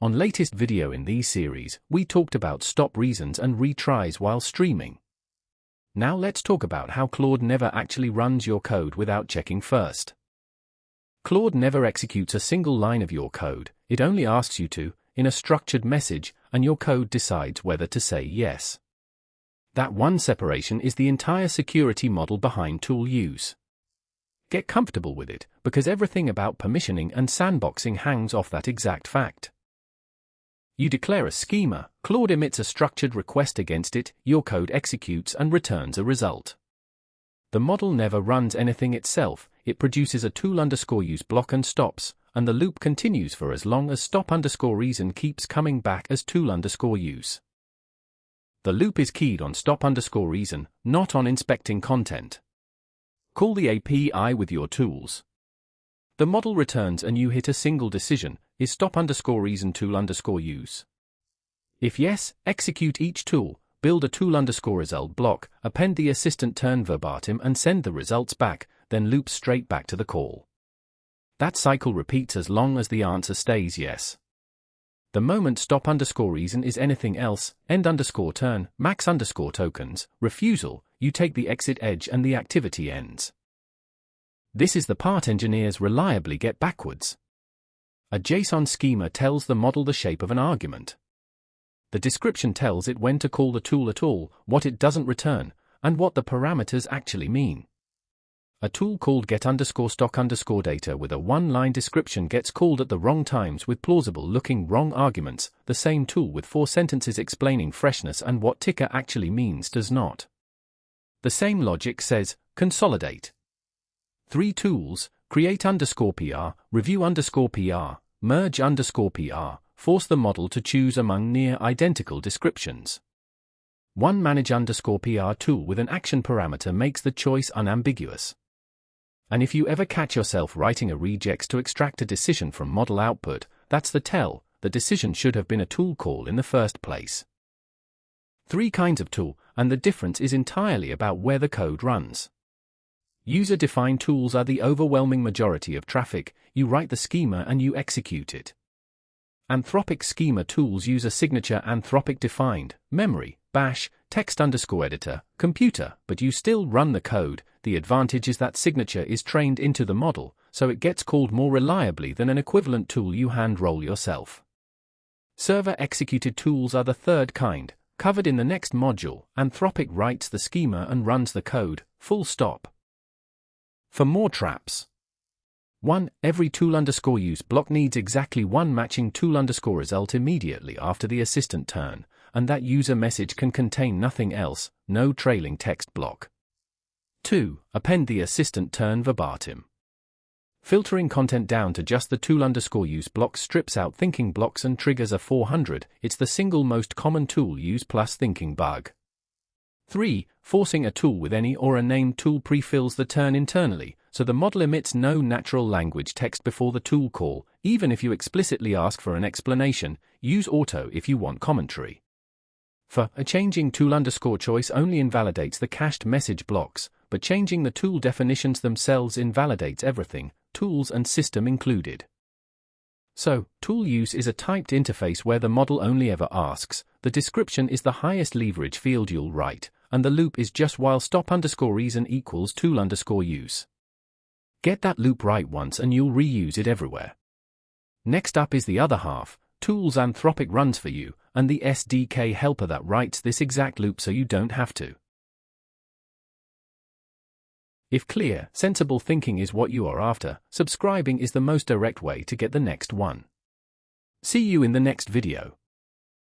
On latest video in these series, we talked about stop reasons and retries while streaming. Now let's talk about how Claude never actually runs your code without checking first. Claude never executes a single line of your code, it only asks you to, in a structured message, and your code decides whether to say yes. That one separation is the entire security model behind tool use. Get comfortable with it, because everything about permissioning and sandboxing hangs off that exact fact. You declare a schema, Claude emits a structured request against it, your code executes and returns a result. The model never runs anything itself, it produces a tool_use block and stops, and the loop continues for as long as stop_reason keeps coming back as tool_use. The loop is keyed on stop_reason, not on inspecting content. Call the API with your tools. The model returns and you hit a single decision, is stop_reason tool_use? If yes, execute each tool, build a tool_result block, append the assistant turn verbatim and send the results back, then loop straight back to the call. That cycle repeats as long as the answer stays yes. The moment stop_reason is anything else, end_turn, max_tokens, refusal, you take the exit edge and the activity ends. This is the part engineers reliably get backwards. A JSON schema tells the model the shape of an argument. The description tells it when to call the tool at all, what it doesn't return, and what the parameters actually mean. A tool called get_stock_data with a one-line description gets called at the wrong times with plausible-looking wrong arguments. The same tool with 4 sentences explaining freshness and what ticker actually means does not. The same logic says, consolidate. 3 tools, create_PR, review_PR, merge_PR, force the model to choose among near-identical descriptions. One manage_PR tool with an action parameter makes the choice unambiguous. And if you ever catch yourself writing a regex to extract a decision from model output, that's the tell, the decision should have been a tool call in the first place. 3 kinds of tool, and the difference is entirely about where the code runs. User-defined tools are the overwhelming majority of traffic, you write the schema and you execute it. Anthropic schema tools use a signature Anthropic-defined, memory, bash, text_editor, computer, but you still run the code. The advantage is that signature is trained into the model, so it gets called more reliably than an equivalent tool you hand-roll yourself. Server-executed tools are the third kind, covered in the next module. Anthropic writes the schema and runs the code, full stop. For more traps. 1. Every tool_use block needs exactly one matching tool_result immediately after the assistant turn, and that user message can contain nothing else, no trailing text block. 2. Append the assistant turn verbatim. Filtering content down to just the tool_use block strips out thinking blocks and triggers a 400, it's the single most common tool use plus thinking bug. 3. Forcing a tool with any or a named tool pre-fills the turn internally, so the model emits no natural language text before the tool call, even if you explicitly ask for an explanation. Use auto if you want commentary. 4. A changing tool_choice only invalidates the cached message blocks, but changing the tool definitions themselves invalidates everything, tools and system included. So, tool use is a typed interface where the model only ever asks, the description is the highest leverage field you'll write, and the loop is just while stop_reason equals tool_use. Get that loop right once and you'll reuse it everywhere. Next up is the other half, tools Anthropic runs for you, and the SDK helper that writes this exact loop so you don't have to. If clear, sensible thinking is what you are after, subscribing is the most direct way to get the next one. See you in the next video.